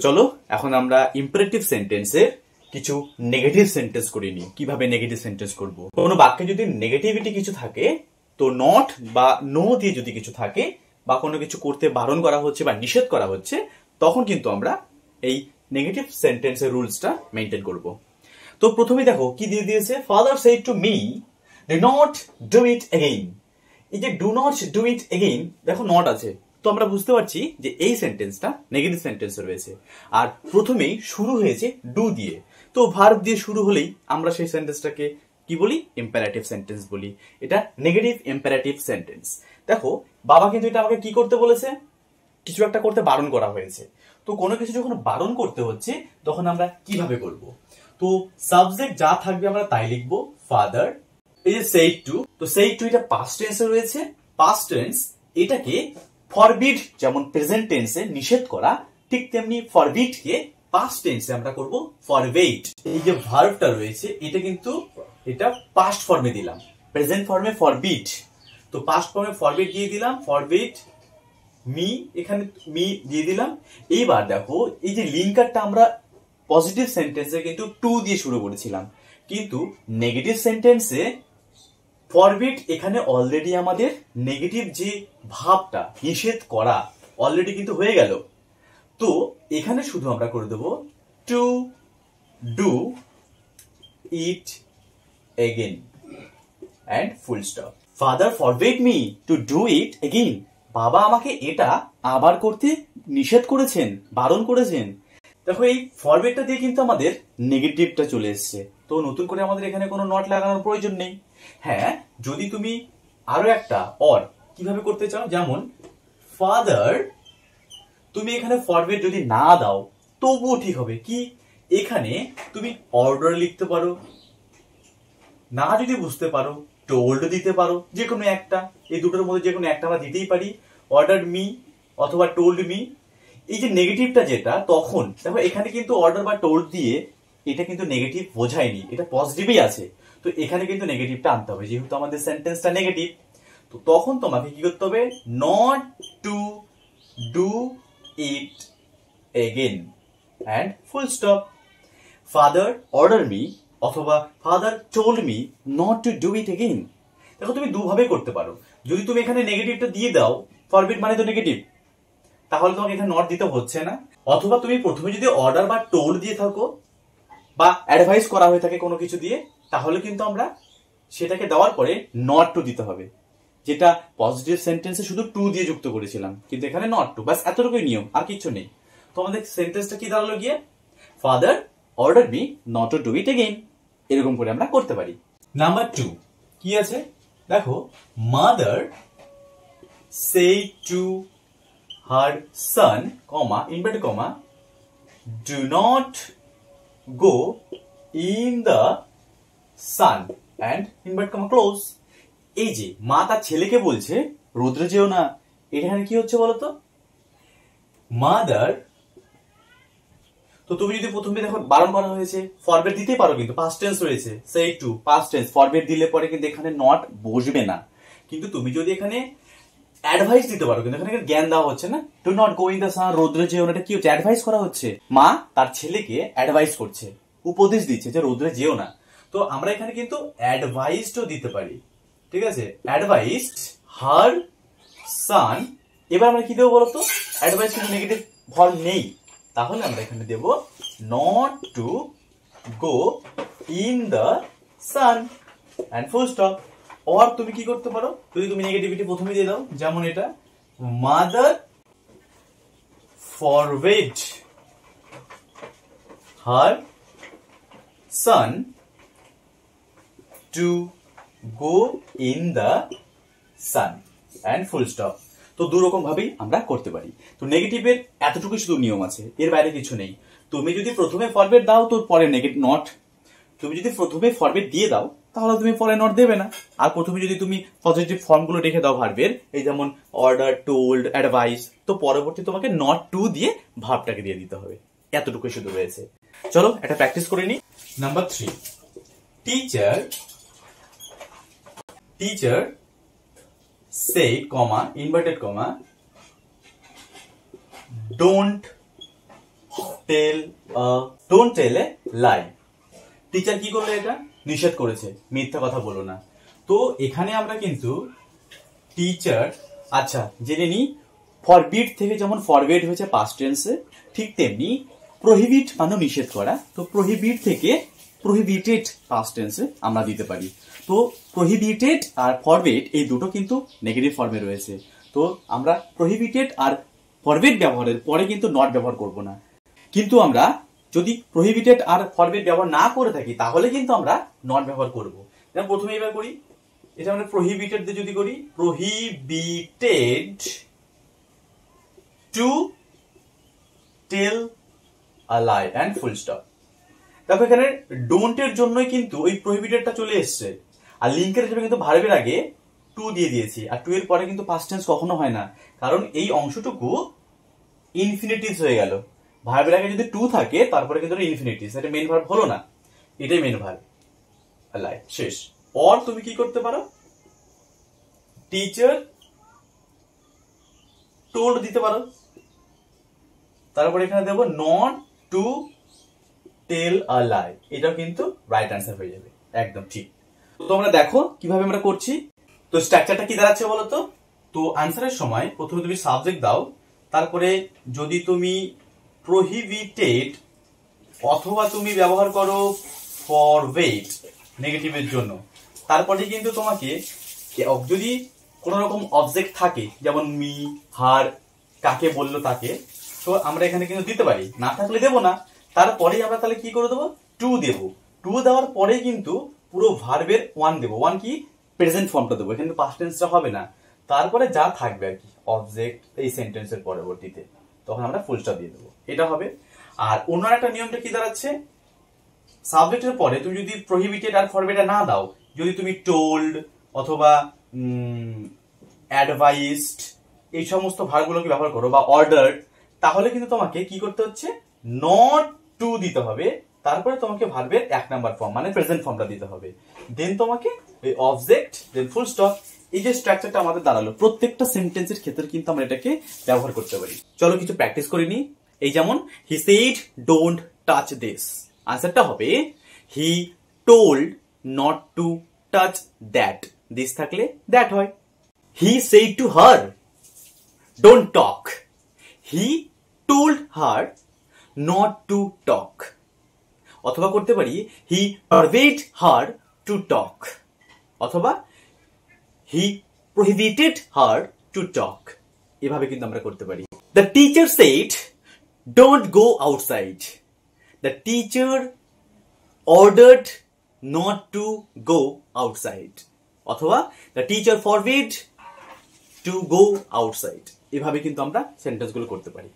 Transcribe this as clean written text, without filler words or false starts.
চলো এখন আমরা ইম্পারেটিভ সেন্টেন্সের কিছু নেগেটিভ সেন্টেন্স করে নিই। কিভাবে নেগেটিভ সেন্টেন্স করব? কোনো বাক্যে যদি নেগেটিভিটি কিছু থাকে, তো নট বা নো দিয়ে যদি কিছু থাকে বা কোনো কিছু করতে বারণ করা হচ্ছে বা নিষেধ করা হচ্ছে, তখন কিন্তু আমরা এই নেগেটিভ সেন্টেন্সের রুলসটা মেনটেন করব। তো প্রথমে দেখো কি দিয়ে দিয়েছে, father said to me do not do it again. এই যে do not do it again, দেখো নট আছে, তো আমরা বুঝতে পারছি যে এই সেন্টেন্সটা নেগেটিভ সেন্টেন্স রয়েছে। আর প্রথমেই শুরু হয়েছে ডু দিয়ে, তো ভার্ব দিয়ে শুরু হলেই আমরা সেই সেন্টেন্সটাকে কি বলি? ইম্পারেটিভ সেন্টেন্স বলি। এটা নেগেটিভ ইম্পারেটিভ সেন্টেন্স। দেখো বাবা কিন্তু এটা আমাকে কি করতে বলেছে, কিছু একটা করতে বারণ করা হয়েছে। তো কোনো কিছু যখন বারণ করতে হচ্ছে তখন আমরা কিভাবে করব? তো সাবজেক্ট যা থাকবে আমরা তাই লিখবো, ফাদার। এই যে সেইড টু, তো সেইড টু এটা পাস্ট টেন্সে রয়েছে। পাস্ট টেন্স এটাকে ফরবিড, যেমন প্রেজেন্ট টেন্সে নিষেধ করা, ঠিক তেমনি ফরবিড কে পাস্ট টেন্সে আমরা করব ফরবেইট। এই যে ভার্বটা রয়েছে এটা কিন্তু এটা পাস্ট ফর্মে দিলাম, প্রেজেন্ট ফর্মে ফরবিড, তো পাস্ট ফর্মে ফরবিড দিয়ে দিলাম, ফরবিড মি, এখানে মি দিয়ে দিলাম। এইবার দেখো এই যে লিঙ্কারটা আমরা পজিটিভ সেন্টেন্সে কিন্তু টু দিয়ে শুরু করেছিলাম, কিন্তু নেগেটিভ সেন্টেন্সে ফরবিড এখানে অলরেডি আমাদের নেগেটিভ যে ভাবটা নিষেধ করা অলরেডি কিন্তু হয়ে গেল। তো এখানে শুধু আমরা করে দেব to do it again and full stop. Father forbid me to do it again. বাবা আমাকে এটা আবার করতে নিষেধ করেছেন, বারণ করেছেন। দেখো এই ফরবিডটা দিয়ে কিন্তু আমাদের নেগেটিভটা চলে এসছে, তো নতুন করে আমাদের এখানে কোনো নট লাগানোর প্রয়োজন নেই। হ্যাঁ, যদি তুমি আরো একটা অর কিভাবে করতে চাও, যেমন ফাদার, তুমি এখানে ফরবিড যদি না দাও তবুও ঠিক হবে। কি, এখানে তুমি অর্ডার লিখতে পারো, না যদি বুঝতে পারো টোল্ড দিতে পারো, যে কোনো একটা, এই দুটোর মধ্যে যে কোনো একটা আমরা দিতেই পারি, অর্ডার মি অথবা টোল্ড মি। এই যে নেগেটিভটা যেটা, তখন দেখো এখানে কিন্তু অর্ডার বা টোল্ড দিয়ে এটা কিন্তু নেগেটিভ বোঝায়নি, এটা পজিটিভই আছে। তো এখানে কিন্তু নেগেটিভটা আনতে হবে, যেহেতু আমাদের সেন্টেন্সটা নেগেটিভ। তো তখন তোমাকে কি করতে হবে, not to do it again and full stop. Father order me অথবা father told me not to do it again. দেখো তুমি দুভাবে করতে পারো। যদি তুমি এখানে নেগেটিভটা দিয়ে দাও, ফরবিড মানে তো নেগেটিভ, তাহলে তোমাকে এখানে নট দিতে হচ্ছে না। অথবা তুমি প্রথমে যদি অর্ডার বা টোল্ড দিয়ে থাকো বা অ্যাডভাইস করা হয়ে থাকে কোনো কিছু দিয়ে, তাহলে কিন্তু আমরা সেটাকে দেওয়ার পরে নট টু দিতে হবে, যেটা পজিটিভ সেন্টেন্সে শুধু টু দিয়ে যুক্ত করেছিলাম, কিন্তু এখানে নট টু, বাস এতটুকুই নিয়ম, আর কিছু নেই। তো আমাদের সেন্টেন্সটা কি দাঁড়ালো গিয়ে, father order me not to do it again, এরকম করে আমরা করতে পারি। নাম্বার 2 কি আছে দেখো, mother said to her son, comma, inverted comma, do not go in the sun and inverted comma close. এই যে মা তার ছেলেকে বলছে রোদ্রে যেও না, এখানে কি হচ্ছে বলতো, মাদার। তো তুমি যদি প্রথমে দেখো বারণ করা হয়েছে, ফরবিড দিতে পারো, কিন্তু পাস্ট টেন্স রয়েছে, সেই টু পাস্ট টেন্স, ফরবিড দিলে পরে কিন্তু এখানে নট বসবে না। কিন্তু তুমি যদি এখানে অ্যাডভাইস দিতে পারো, কিন্তু এখানে জ্ঞান দেওয়া হচ্ছে না, do not go in the সান, রোদ্রে যেও না, এটা কি হচ্ছে, অ্যাডভাইস করা হচ্ছে। মা তার ছেলেকে অ্যাডভাইস করছে, উপদেশ দিচ্ছে যে রোদ্রে যেও না। তো আমরা এখানে কিন্তু অ্যাডভাইসও দিতে পারি, ঠিক আছে, অ্যাডভাইস হার সান। এবার আমরা কি দেবো বলতো, অ্যাডভাইস কিন্তু নেগেটিভ ফর্ম নেই, তাহলে আমরা এখানে দেব not to go in the sun and full stop. Or তুমি কি করতে পারো, যদি তুমি নেগেটিভিটি প্রথমে দিয়ে দাও, যেমন এটা, mother forbid her son to go in the sun and full stop. তো দুরকম ভাবেই আমরা করতে পারি। তো নেগেটিভের এতটুকু শুধু নিয়ম আছে, এর বাইরে কিছু নেই। তুমি যদি প্রথমে ফরবিড দাও তো পরে নেগেটিভ নট, তুমি যদি প্রথমে ফরবিড দিয়ে দাও তাহলে তুমি পরে নট দেবে না। আর প্রথমে যদি তুমি পজিটিভ ফর্মগুলো রেখে দাও ভার্বের, এই যেমন অর্ডার, টোল্ড, অ্যাডভাইস, তো পরবর্তী তোমাকে নট টু দিয়ে ভার্বটাকে দিয়ে দিতে হবে। এতটুকু শুধু রয়েছে। চলো এটা প্র্যাকটিস করে নি। Number 3, teacher said, comma, inverted comma, don't don't tell a lie. Teacher কি করলো? এটা নিষেধ করেছে, মিথ্যা কথা বলো না। তো এখানে আমরা কিন্তু টিচার, আচ্ছা জেনে নি, ফরবিড থেকে যেমন ফরবিড হয়েছে পাস্ট টেন্সে, ঠিক তেমনি প্রহিবিট মানে নিষেধ করা। তো প্রহিবিট থেকে প্রহিবিটেড পাস্ট টেন্সে আমরা দিতে পারি। তো প্রহিবিটেড আর ফরবিড এই দুটো কিন্তু নেগেটিভ ফর্মে রয়েছে। তো আমরা প্রহিবিটেড আর ফরবিড ব্যবহারের পরে কিন্তু নট ব্যবহার করব না। কিন্তু আমরা যদি প্রহিবিটেড আর ফরবিড ব্যবহার না করে থাকি তাহলে কিন্তু আমরা নট ব্যবহার করব। যেমন প্রথমে এবার করি, এটা আমরা প্রহিবিটেড দিয়ে যদি করি, prohibited to tell a lie and full stop. দেখো এখানে ডোন্ট এর জন্যই কিন্তু ওই প্রহিবিটেডটা চলে এসছে, আর লিঙ্কের হিসেবে কিন্তু ভার্বের আগে টু দিয়ে দিয়েছি, আর টু এর পরে কিন্তু পাস্ট টেন্স কখনো হয় না, কারণ এই অংশটুকু ইনফিনিটিভ হয়ে গেল। ভার্বের আগে যদি টু থাকে তারপরে কিন্তু ইনফিনিটিভ, এটা মেন ভার্ব হলো না, এটাই মেন ভার্ব। লাই শেষ। অর তুমি কি করতে পারো, টিচার টোল্ড দিতে পারো, তারপর এখানে দেবো নট টু টেল আ লাই, এটাও কিন্তু রাইট অ্যান্সার হয়ে যাবে, একদম ঠিক। তো আমরা দেখো কিভাবে আমরা করছি। তো স্ট্রাকচারটা কি দাঁড়াচ্ছে বলতো? তো আনসারের সময় প্রথমে তুমি সাবজেক্ট দাও, তারপরে যদি তুমি প্রহিবিটেড অথবা তুমি ব্যবহার করো ফরবিড নেগেটিভের জন্য, তারপরে কিন্তু তোমাকে যদি কোন রকম অবজেক্ট থাকে, যেমন মি, হার, কাকে বললো তাকে, তো আমরা এখানে কিন্তু দিতে পারি, না থাকলে দেবো না। তারপরে আমরা তাহলে কি করে দেবো, টু দেবো। টু দেওয়ার পরে কিন্তু পুরো ভার্বের ওয়ান দেবো। ওয়ান কি, প্রেজেন্ট ফর্মটা দেবো, এখানে পাস্ট টেন্সটা হবে না। তারপরে যা থাকবে আর কি অবজেক্ট এই সেন্টেন্সের পরবর্তীতে, তখন আমরা ফুল স্টপ দিয়ে দেবো, এটা হবে। আর অন্য একটা নিয়মটা কি দাঁড়াচ্ছে, সাবজেক্টের পরে তুমি যদি প্রহিবিটেড আর ফরবিড না দাও, যদি তুমি টোল্ড অথবা অ্যাডভাইসড এই সমস্ত ভার্বগুলোকে ব্যবহার করো বা অর্ডার্ড, তাহলে কিন্তু তোমাকে কি করতে হচ্ছে, নট টু দিতে হবে, তারপরে তোমাকে ভার্বের এক নাম্বার ফর্ম মানে প্রেজেন্ট ফর্মটা দিতে হবে, দেন তোমাকে এই অবজেক্ট, দেন ফুল স্টপ। এই যে স্ট্রাকচারটা আমাদের দাঁড়ালো, প্রত্যেকটা সেন্টেন্সের ক্ষেত্রে কিন্তু আমরা এটাকে ব্যবহার করতে পারি। চলো কিছু প্র্যাকটিস করে নিই। এই যেমন he said don't touch this, আনসারটা হবে he told not to touch that, this থাকলে দ্যাট হয়। He said to her don't talk, he told her not to talk. অথবা করতে পারি হি forbade her to talk, অথবা হি prohibited her to talk। এভাবে কিন্তু আমরা করতে পারি। The teacher said don't go outside, the teacher ordered not to go outside, অথবা the teacher forbade to go outside। এভাবে কিন্তু আমরা সেন্টেন্সগুলো করতে পারি।